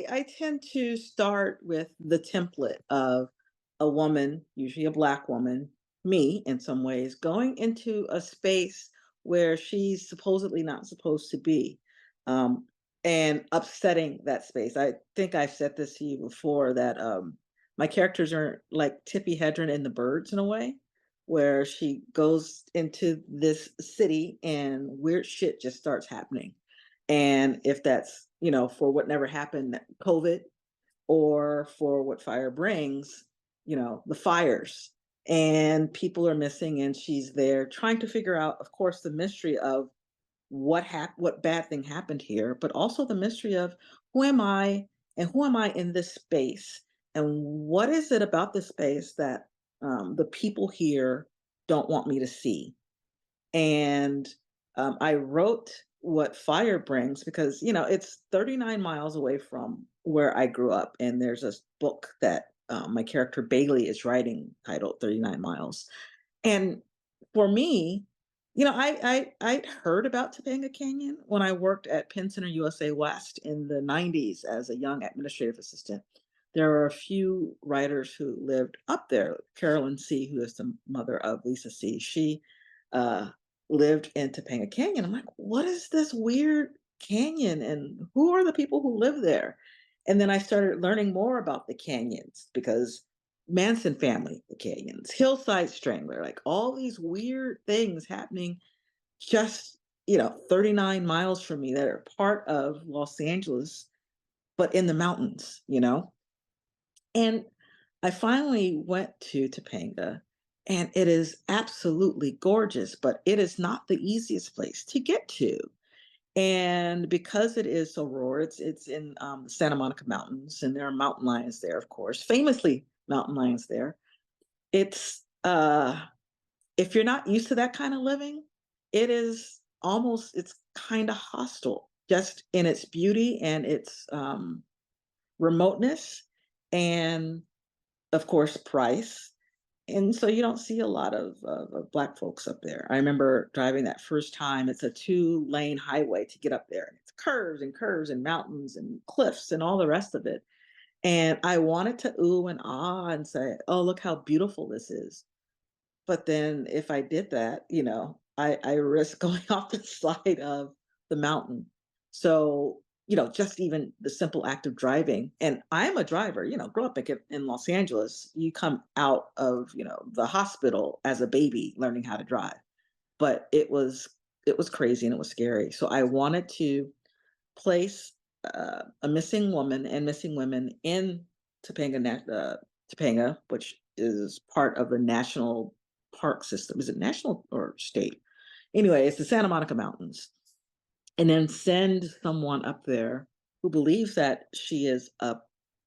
I tend to start with the template of a woman, usually a Black woman, me in some ways, going into a space where she's supposedly not supposed to be, um, and upsetting that space. I think I've said this to you before that my characters are like Tippi Hedren in The Birds in a way, where she goes into this city and weird shit just starts happening. And if that's, for what never happened, COVID, or for what fire brings, the fires, and people are missing, and she's there trying to figure out, of course, the mystery of what bad thing happened here, but also the mystery of who am I and who am I in this space, and what is it about this space that the people here don't want me to see. And I wrote what fire brings because, it's 39 miles away from where I grew up. And there's this book that my character Bailey is writing titled 39 Miles. And for me, I'd heard about Topanga Canyon when I worked at Penn Center USA West in the 90s as a young administrative assistant. There are a few writers who lived up there. Carolyn C., who is the mother of Lisa C., she uh, lived in Topanga Canyon. I'm like, what is this weird canyon and who are the people who live there? And then I started learning more about the canyons because Manson family, the canyons, Hillside Strangler, like all these weird things happening just, 39 miles from me that are part of Los Angeles, but in the mountains. And I finally went to Topanga, and it is absolutely gorgeous, but it is not the easiest place to get to. And because it is so rural, it's in the Santa Monica Mountains, and there are mountain lions there, of course, famously mountain lions there. It's if you're not used to that kind of living, it's kind of hostile, just in its beauty and its remoteness, and of course price. And so you don't see a lot of Black folks up there. I remember driving that first time. It's a two-lane highway to get up there. And it's curves and curves and mountains and cliffs and all the rest of it. And I wanted to ooh and ah and say, oh, look how beautiful this is. But then if I did that, I risk going off the side of the mountain. So, just even the simple act of driving, and I'm a driver, grew up in Los Angeles, you come out of, the hospital as a baby learning how to drive. But it was crazy and it was scary. So I wanted to place a missing woman and missing women in Topanga, which is part of the national park system. Is it national or state? Anyway, it's the Santa Monica Mountains. And then send someone up there who believes that she is a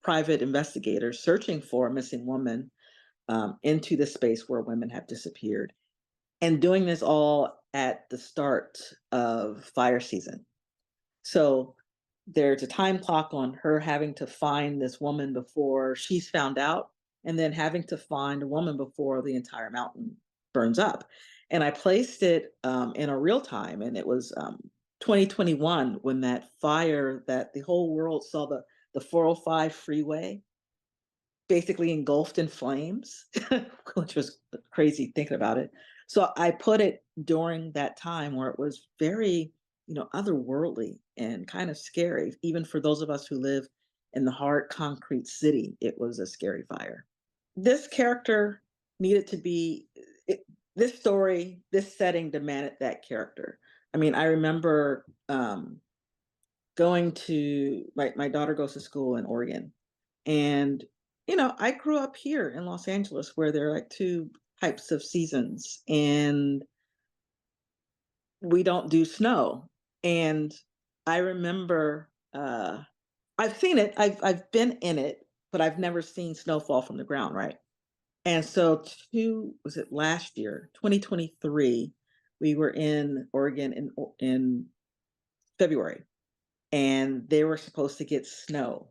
private investigator searching for a missing woman into the space where women have disappeared. And doing this all at the start of fire season. So there's a time clock on her having to find this woman before she's found out, and then having to find a woman before the entire mountain burns up. And I placed it in a real time, and it was 2021 when that fire that the whole world saw, the 405 freeway basically engulfed in flames, which was crazy thinking about it. So I put it during that time where it was very, otherworldly and kind of scary. Even for those of us who live in the hard concrete city, it was a scary fire. This character needed to be, this story, this setting demanded that character. I mean, I remember going to, my daughter goes to school in Oregon, and, I grew up here in Los Angeles where there are like two types of seasons, and we don't do snow. And I remember I've seen it, I've been in it, but I've never seen snowfall from the ground, right? And so was it last year, 2023, we were in Oregon in February, and they were supposed to get snow,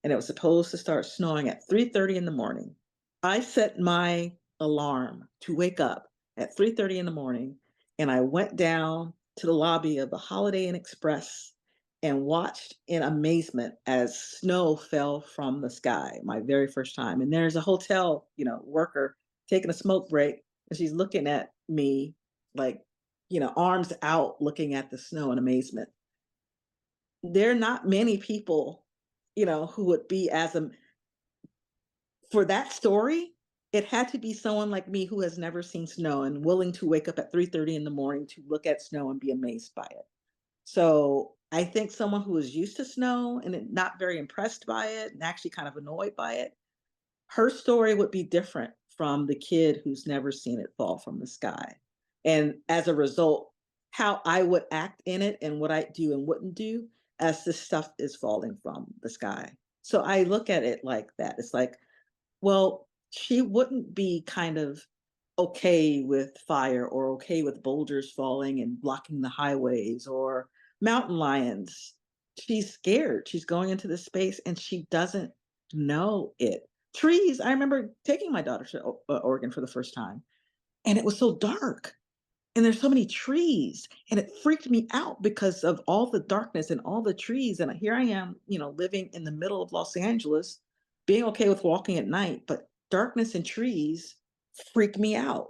and it was supposed to start snowing at 3:30 in the morning. I set my alarm to wake up at 3:30 in the morning, and I went down to the lobby of the Holiday Inn Express, and watched in amazement as snow fell from the sky my very first time. And there's a hotel, worker taking a smoke break, and she's looking at me like, arms out, looking at the snow in amazement. There are not many people, who would be for that story. It had to be someone like me who has never seen snow and willing to wake up at 3:30 in the morning to look at snow and be amazed by it. So I think someone who is used to snow and not very impressed by it and actually kind of annoyed by it, her story would be different from the kid who's never seen it fall from the sky. And as a result, how I would act in it and what I do and wouldn't do as this stuff is falling from the sky. So I look at it like that. It's like, well, she wouldn't be kind of okay with fire or okay with boulders falling and blocking the highways or mountain lions. She's scared. She's going into this space and she doesn't know it. Trees, I remember taking my daughter to Oregon for the first time, and it was so dark and there's so many trees, and it freaked me out because of all the darkness and all the trees. And here I am, living in the middle of Los Angeles, being okay with walking at night, but darkness and trees freak me out.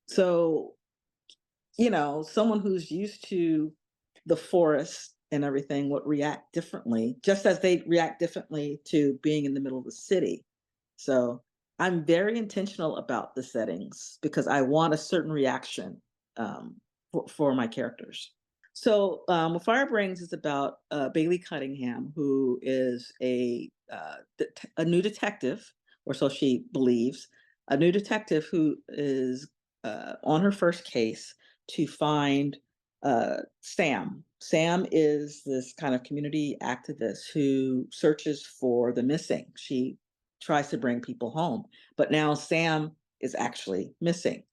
So, someone who's used to the forest and everything would react differently, just as they react differently to being in the middle of the city. So I'm very intentional about the settings because I want a certain reaction, for my characters. So, what Fire Brings is about Bailey Cunningham, who is a new detective, or so she believes, a new detective who is on her first case to find Sam. Sam is this kind of community activist who searches for the missing. She tries to bring people home, but now Sam is actually missing,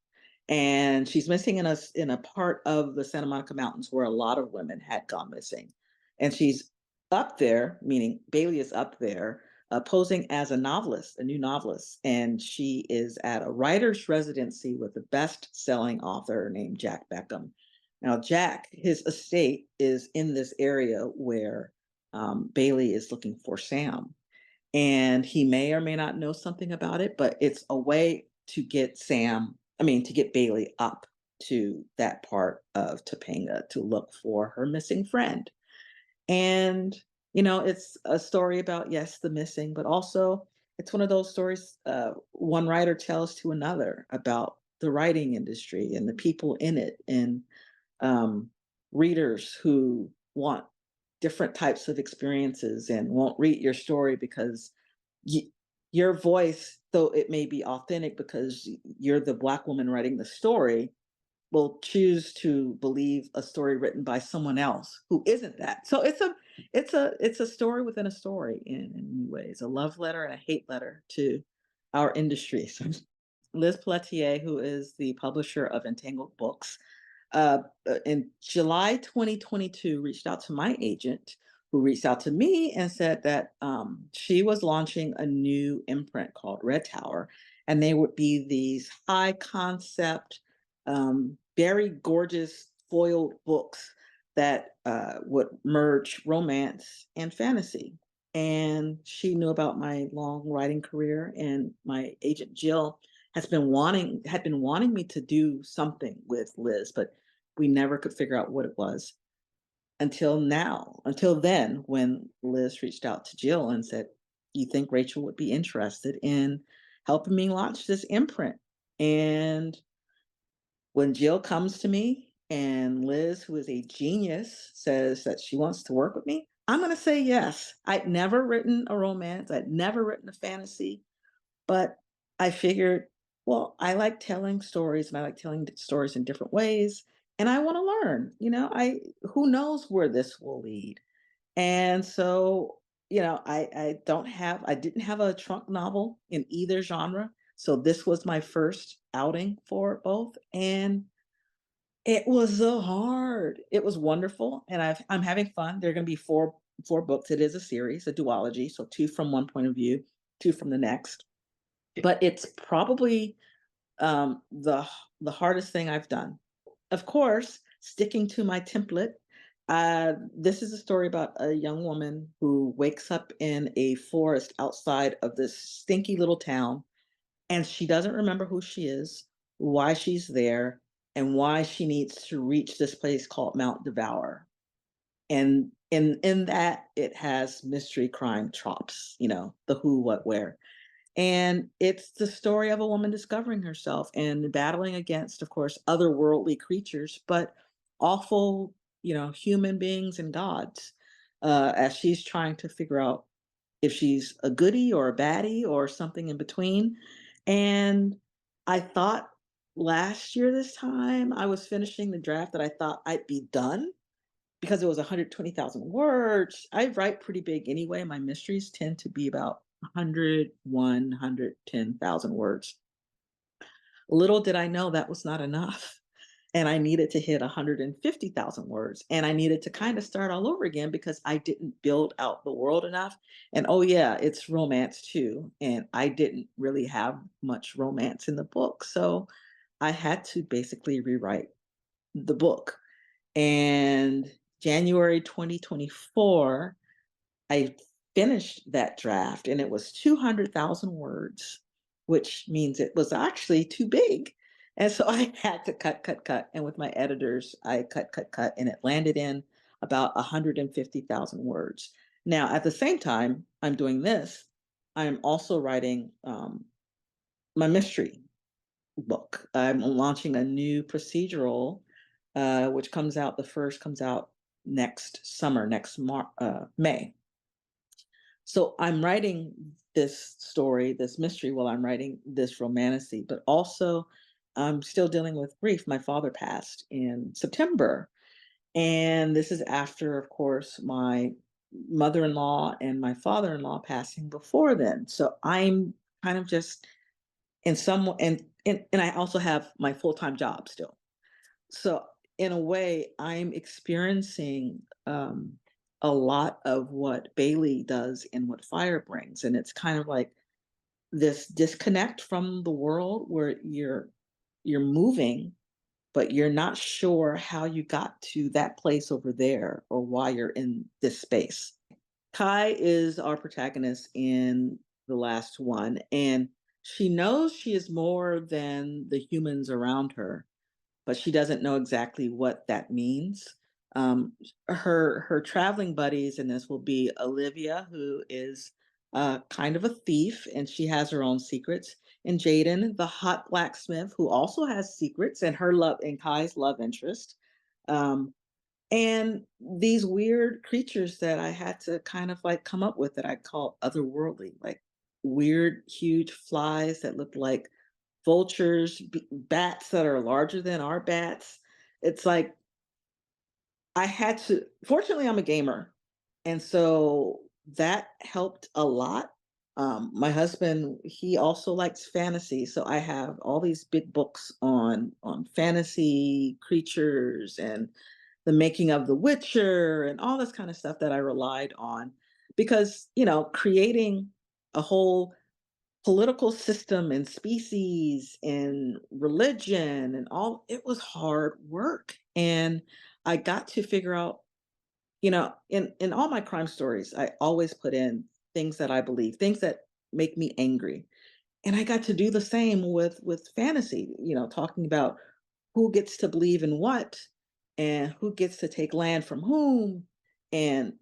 and she's missing in a part of the Santa Monica Mountains where a lot of women had gone missing. And she's up there, meaning Bailey is up there, posing as a novelist, a new novelist, and she is at a writer's residency with a best-selling author named Jack Beckham. Now, Jack, his estate is in this area where Bailey is looking for Sam, and he may or may not know something about it, but it's a way to get to get Bailey up to that part of Topanga to look for her missing friend. And, it's a story about, yes, the missing, but also it's one of those stories one writer tells to another about the writing industry and the people in it, and um, readers who want different types of experiences and won't read your story because y- your voice, though it may be authentic because you're the Black woman writing the story, will choose to believe a story written by someone else who isn't that. So it's a story within a story in many ways, a love letter and a hate letter to our industry. So Liz Pelletier, who is the publisher of Entangled Books, in July 2022, reached out to my agent, who reached out to me and said that she was launching a new imprint called Red Tower, and they would be these high concept, very gorgeous foiled books that would merge romance and fantasy. And she knew about my long writing career, and my agent Jill had been wanting me to do something with Liz, but we never could figure out what it was until then, when Liz reached out to Jill and said, "You think Rachel would be interested in helping me launch this imprint?" And when Jill comes to me and Liz, who is a genius, says that she wants to work with me, I'm going to say yes. I'd never written a romance, I'd never written a fantasy, but I figured, well, I like telling stories and I like telling stories in different ways. And I want to learn, who knows where this will lead. And so, I didn't have a trunk novel in either genre. So this was my first outing for both. And it was so hard. It was wonderful. And I'm having fun. There are going to be four books. It is a series, a duology. So two from one point of view, two from the next, but it's probably the hardest thing I've done. Of course, sticking to my template, This is a story about a young woman who wakes up in a forest outside of this stinky little town, and she doesn't remember who she is, why she's there, and why she needs to reach this place called Mount Devour. And in that, it has mystery crime tropes, the who, what, where. And it's the story of a woman discovering herself and battling against, of course, otherworldly creatures, but awful, human beings and gods, as she's trying to figure out if she's a goodie or a baddie or something in between. And I thought last year, this time, I was finishing the draft that I thought I'd be done because it was 120,000 words. I write pretty big anyway. My mysteries tend to be about 100, 110,000 words. Little did I know that was not enough. And I needed to hit 150,000 words. And I needed to kind of start all over again because I didn't build out the world enough. And oh, yeah, it's romance too. And I didn't really have much romance in the book. So I had to basically rewrite the book. And January 2024, I finished that draft and it was 200,000 words, which means it was actually too big. And so I had to cut, cut, cut. And with my editors, I cut, cut, cut, and it landed in about 150,000 words. Now, at the same time, I'm doing this. I'm also writing my mystery book. I'm launching a new procedural, which comes out, the first comes out next summer, May. So I'm writing this story, this mystery, while I'm writing this romantasy, but also I'm still dealing with grief. My father passed in September. And this is after, of course, my mother-in-law and my father-in-law passing before then. So I'm kind of just in some and I also have my full-time job still. So in a way, I'm experiencing a lot of what Bailey does and what fire brings. And it's kind of like this disconnect from the world where you're moving, but you're not sure how you got to that place over there or why you're in this space. Kai is our protagonist in the last one, and she knows she is more than the humans around her, but she doesn't know exactly what that means. Her traveling buddies in this will be Olivia, who is kind of a thief, and she has her own secrets, and Jaden, the hot blacksmith, who also has secrets, and her love and Kai's love interest. Um, and these weird creatures that I had to kind of like come up with that I call otherworldly, like weird, huge flies that look like vultures, bats that are larger than our bats. It's like I had to, fortunately, I'm a gamer. And so that helped a lot. My husband, he also likes fantasy. So I have all these big books on fantasy creatures and the making of The Witcher and all this kind of stuff that I relied on because, creating a whole political system and species and religion and all, it was hard work. And I got to figure out, in all my crime stories, I always put in things that I believe, things that make me angry. And I got to do the same with fantasy, talking about who gets to believe in what and who gets to take land from whom and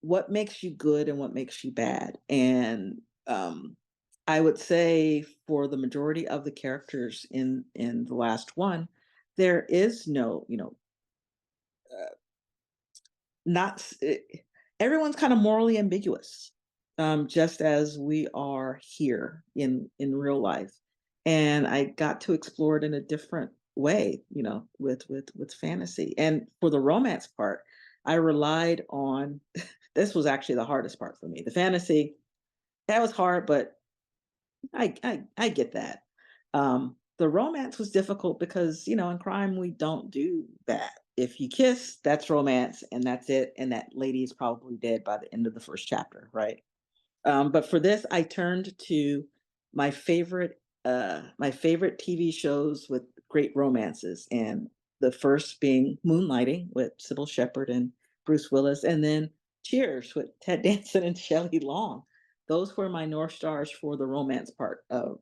what makes you good and what makes you bad. And I would say for the majority of the characters in the last one, there is no, uh, not everyone's kind of morally ambiguous, just as we are here in real life. And I got to explore it in a different way, with fantasy. And for the romance part, I relied on this was actually the hardest part for me. The fantasy, that was hard, but I get that. The romance was difficult because, in crime, we don't do that. If you kiss, that's romance and that's it. And that lady is probably dead by the end of the first chapter, right? But for this, I turned to my favorite TV shows with great romances, and the first being Moonlighting with Sybil Shepherd and Bruce Willis, and then Cheers with Ted Danson and Shelley Long. Those were my North Stars for the romance part of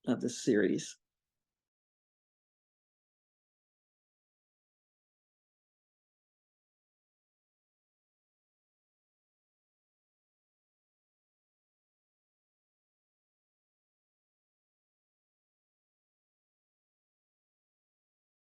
the series.